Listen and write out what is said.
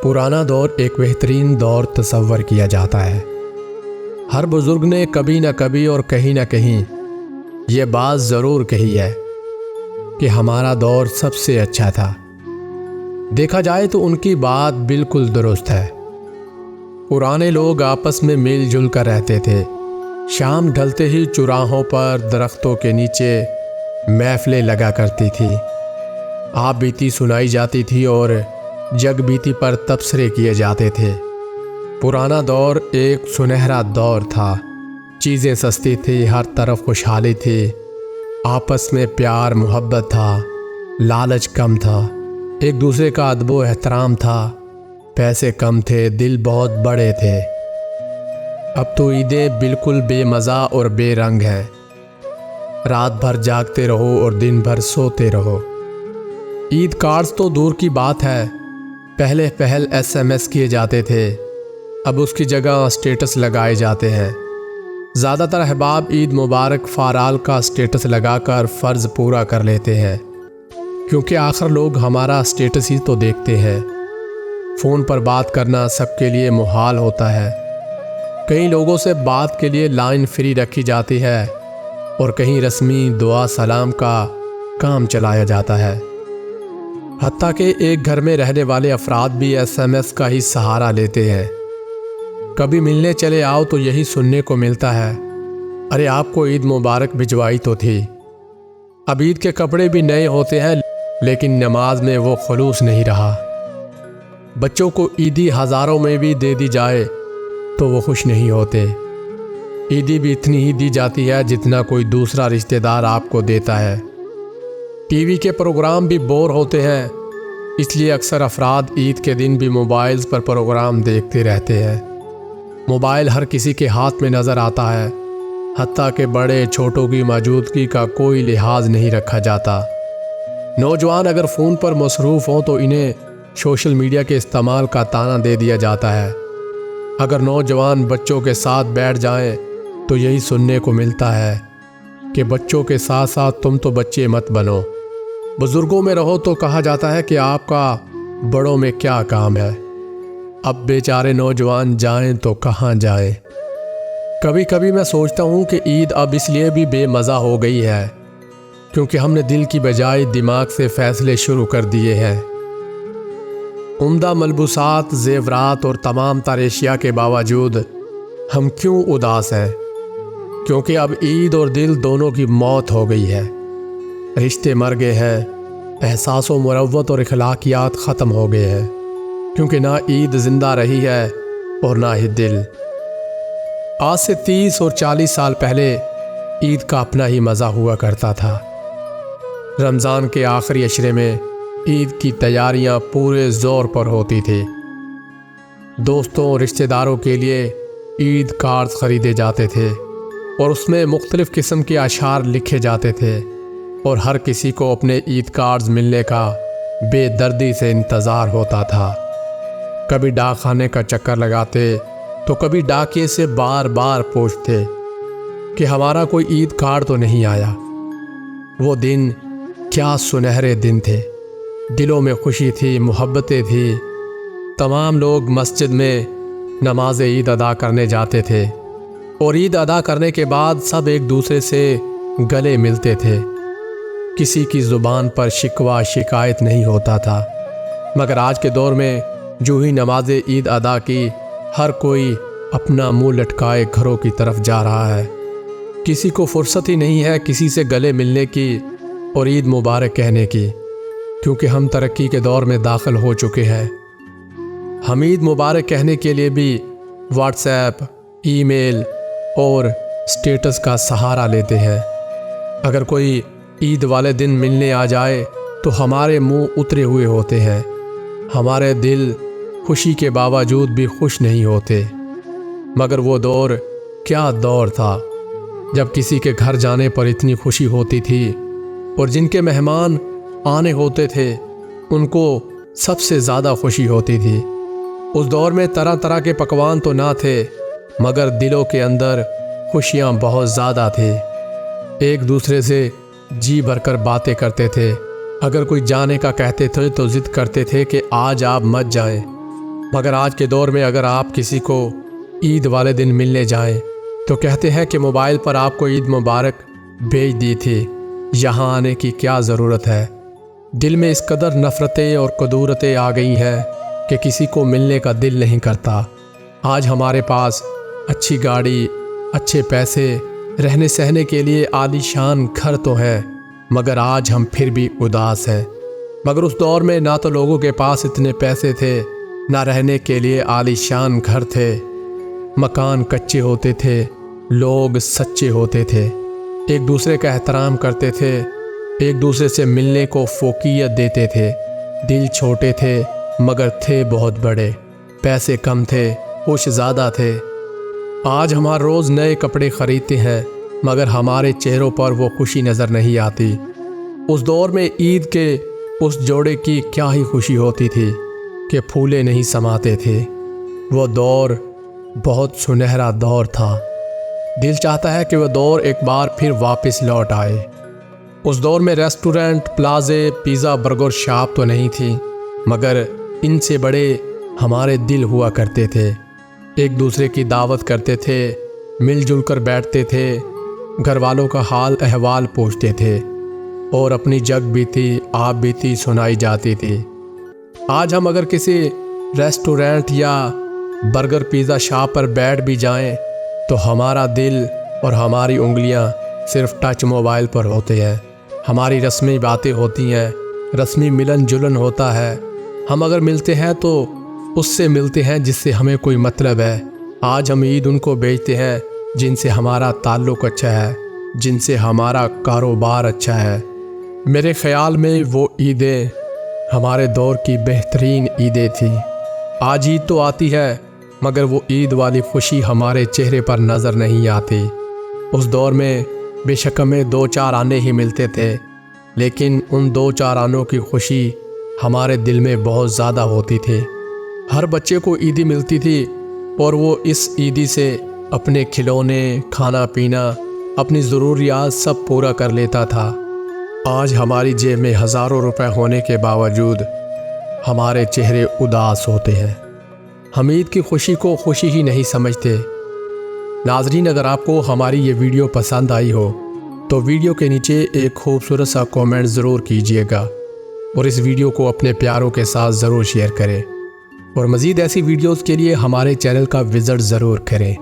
پرانا دور ایک بہترین دور تصور کیا جاتا ہے۔ ہر بزرگ نے کبھی نہ کبھی اور کہیں نہ کہیں یہ بات ضرور کہی ہے کہ ہمارا دور سب سے اچھا تھا۔ دیکھا جائے تو ان کی بات بالکل درست ہے۔ پرانے لوگ آپس میں مل جل کر رہتے تھے۔ شام ڈھلتے ہی چوراہوں پر درختوں کے نیچے محفلیں لگا کرتی تھی، آپ بیتی سنائی جاتی تھی اور جگ بیتی پر تبصرے کیے جاتے تھے۔ پرانا دور ایک سنہرا دور تھا۔ چیزیں سستی تھی، ہر طرف خوشحالی تھی، آپس میں پیار محبت تھا، لالچ کم تھا، ایک دوسرے کا ادب و احترام تھا، پیسے کم تھے، دل بہت بڑے تھے۔ اب تو عیدیں بالکل بے مزہ اور بے رنگ ہیں۔ رات بھر جاگتے رہو اور دن بھر سوتے رہو۔ عید کارڈز تو دور کی بات ہے، پہلے SMS کیے جاتے تھے، اب اس کی جگہ اسٹیٹس لگائے جاتے ہیں۔ زیادہ تر احباب عید مبارک فارال کا اسٹیٹس لگا کر فرض پورا کر لیتے ہیں، کیونکہ آخر لوگ ہمارا اسٹیٹس ہی تو دیکھتے ہیں۔ فون پر بات کرنا سب کے لیے محال ہوتا ہے۔ کئی لوگوں سے بات کے لیے لائن فری رکھی جاتی ہے اور کہیں رسمی دعا سلام کا کام چلایا جاتا ہے۔ حتیٰ کہ ایک گھر میں رہنے والے افراد بھی SMS کا ہی سہارا لیتے ہیں۔ کبھی ملنے چلے آؤ تو یہی سننے کو ملتا ہے، ارے آپ کو عید مبارک بھجوائی تو تھی۔ اب عید کے کپڑے بھی نئے ہوتے ہیں لیکن نماز میں وہ خلوص نہیں رہا۔ بچوں کو عیدی ہزاروں میں بھی دے دی جائے تو وہ خوش نہیں ہوتے۔ عیدی بھی اتنی ہی دی جاتی ہے جتنا کوئی دوسرا رشتہ دار آپ کو دیتا ہے۔ ٹی وی کے پروگرام بھی بور ہوتے ہیں، اس لیے اکثر افراد عید کے دن بھی موبائلز پر پروگرام دیکھتے رہتے ہیں۔ موبائل ہر کسی کے ہاتھ میں نظر آتا ہے، حتیٰ کہ بڑے چھوٹوں کی موجودگی کا کوئی لحاظ نہیں رکھا جاتا۔ نوجوان اگر فون پر مصروف ہوں تو انہیں سوشل میڈیا کے استعمال کا طعنہ دے دیا جاتا ہے۔ اگر نوجوان بچوں کے ساتھ بیٹھ جائیں تو یہی سننے کو ملتا ہے کہ بچوں کے ساتھ ساتھ تم تو بچے مت بنو۔ بزرگوں میں رہو تو کہا جاتا ہے کہ آپ کا بڑوں میں کیا کام ہے۔ اب بیچارے نوجوان جائیں تو کہاں جائیں۔ کبھی کبھی میں سوچتا ہوں کہ عید اب اس لیے بھی بے مزہ ہو گئی ہے کیونکہ ہم نے دل کی بجائے دماغ سے فیصلے شروع کر دیے ہیں۔ عمدہ ملبوسات، زیورات اور تمام تر اشیاء کے باوجود ہم کیوں اداس ہیں؟ کیونکہ اب عید اور دل دونوں کی موت ہو گئی ہے۔ رشتے مر گئے ہیں، احساس و مروت اور اخلاقیات ختم ہو گئے ہیں، کیونکہ نہ عید زندہ رہی ہے اور نہ ہی دل۔ آج سے 30 اور 40 سال پہلے عید کا اپنا ہی مزہ ہوا کرتا تھا۔ رمضان کے آخری عشرے میں عید کی تیاریاں پورے زور پر ہوتی تھی۔ دوستوں اور رشتہ داروں کے لیے عید کارڈز خریدے جاتے تھے اور اس میں مختلف قسم کے اشعار لکھے جاتے تھے، اور ہر کسی کو اپنے عید کارڈز ملنے کا بے دردی سے انتظار ہوتا تھا۔ کبھی ڈاک خانے کا چکر لگاتے تو کبھی ڈاکیے سے بار بار پوچھتے کہ ہمارا کوئی عید کارڈ تو نہیں آیا۔ وہ دن کیا سنہرے دن تھے، دلوں میں خوشی تھی، محبتیں تھی۔ تمام لوگ مسجد میں نماز عید ادا کرنے جاتے تھے اور عید ادا کرنے کے بعد سب ایک دوسرے سے گلے ملتے تھے۔ کسی کی زبان پر شکوہ شکایت نہیں ہوتا تھا، مگر آج کے دور میں جو ہی نماز عید ادا کی، ہر کوئی اپنا منہ لٹکائے گھروں کی طرف جا رہا ہے۔ کسی کو فرصت ہی نہیں ہے کسی سے گلے ملنے کی اور عید مبارک کہنے کی، کیونکہ ہم ترقی کے دور میں داخل ہو چکے ہیں۔ ہم عید مبارک کہنے کے لیے بھی واٹس ایپ، ای میل اور اسٹیٹس کا سہارا لیتے ہیں۔ اگر کوئی عید والے دن ملنے آ جائے تو ہمارے منہ اترے ہوئے ہوتے ہیں، ہمارے دل خوشی کے باوجود بھی خوش نہیں ہوتے۔ مگر وہ دور کیا دور تھا جب کسی کے گھر جانے پر اتنی خوشی ہوتی تھی، اور جن کے مہمان آنے ہوتے تھے ان کو سب سے زیادہ خوشی ہوتی تھی۔ اس دور میں طرح طرح کے پکوان تو نہ تھے، مگر دلوں کے اندر خوشیاں بہت زیادہ تھیں۔ ایک دوسرے سے جی بھر کر باتیں کرتے تھے۔ اگر کوئی جانے کا کہتے تھے تو ضد کرتے تھے کہ آج آپ مت جائیں، مگر آج کے دور میں اگر آپ کسی کو عید والے دن ملنے جائیں تو کہتے ہیں کہ موبائل پر آپ کو عید مبارک بھیج دی تھی، یہاں آنے کی کیا ضرورت ہے۔ دل میں اس قدر نفرتیں اور کدورتیں آ گئی ہیں کہ کسی کو ملنے کا دل نہیں کرتا۔ آج ہمارے پاس اچھی گاڑی، اچھے پیسے، رہنے سہنے کے لیے عالی شان گھر تو ہیں، مگر آج ہم پھر بھی اداس ہیں۔ مگر اس دور میں نہ تو لوگوں کے پاس اتنے پیسے تھے، نہ رہنے کے لیے عالی شان گھر تھے، مکان کچے ہوتے تھے، لوگ سچے ہوتے تھے، ایک دوسرے کا احترام کرتے تھے، ایک دوسرے سے ملنے کو فوقیت دیتے تھے، دل چھوٹے تھے مگر تھے بہت بڑے، پیسے کم تھے، خوش زیادہ تھے۔ آج ہم ہر روز نئے کپڑے خریدتے ہیں مگر ہمارے چہروں پر وہ خوشی نظر نہیں آتی۔ اس دور میں عید کے اس جوڑے کی کیا ہی خوشی ہوتی تھی کہ پھولے نہیں سماتے تھے۔ وہ دور بہت سنہرا دور تھا، دل چاہتا ہے کہ وہ دور ایک بار پھر واپس لوٹ آئے۔ اس دور میں ریسٹورنٹ، پلازے، پیزا، برگر شاپ تو نہیں تھی، مگر ان سے بڑے ہمارے دل ہوا کرتے تھے۔ ایک دوسرے کی دعوت کرتے تھے، مل جل کر بیٹھتے تھے، گھر والوں کا حال احوال پوچھتے تھے اور اپنی جگ بیتی آپ بیتی سنائی جاتی تھی۔ آج ہم اگر کسی ریسٹورنٹ یا برگر پیزا شاپ پر بیٹھ بھی جائیں تو ہمارا دل اور ہماری انگلیاں صرف ٹچ موبائل پر ہوتے ہیں۔ ہماری رسمی باتیں ہوتی ہیں، رسمی ملن جلن ہوتا ہے۔ ہم اگر ملتے ہیں تو اس سے ملتے ہیں جس سے ہمیں کوئی مطلب ہے۔ آج ہم عید ان کو بیچتے ہیں جن سے ہمارا تعلق اچھا ہے، جن سے ہمارا کاروبار اچھا ہے۔ میرے خیال میں وہ عیدیں ہمارے دور کی بہترین عیدیں تھیں۔ آج عید تو آتی ہے مگر وہ عید والی خوشی ہمارے چہرے پر نظر نہیں آتی۔ اس دور میں بے شک ہمیں 2-4 آنے ہی ملتے تھے، لیکن ان 2-4 آنوں کی خوشی ہمارے دل میں بہت زیادہ ہوتی تھی۔ ہر بچے کو عیدی ملتی تھی اور وہ اس عیدی سے اپنے کھلونے، کھانا پینا، اپنی ضروریات سب پورا کر لیتا تھا۔ آج ہماری جیب میں ہزاروں روپے ہونے کے باوجود ہمارے چہرے اداس ہوتے ہیں۔ ہم عید کی خوشی کو خوشی ہی نہیں سمجھتے۔ ناظرین، اگر آپ کو ہماری یہ ویڈیو پسند آئی ہو تو ویڈیو کے نیچے ایک خوبصورت سا کومنٹ ضرور کیجئے گا اور اس ویڈیو کو اپنے پیاروں کے ساتھ ضرور شیئر کریں، اور مزید ایسی ویڈیوز کے لیے ہمارے چینل کا وزٹ ضرور کریں۔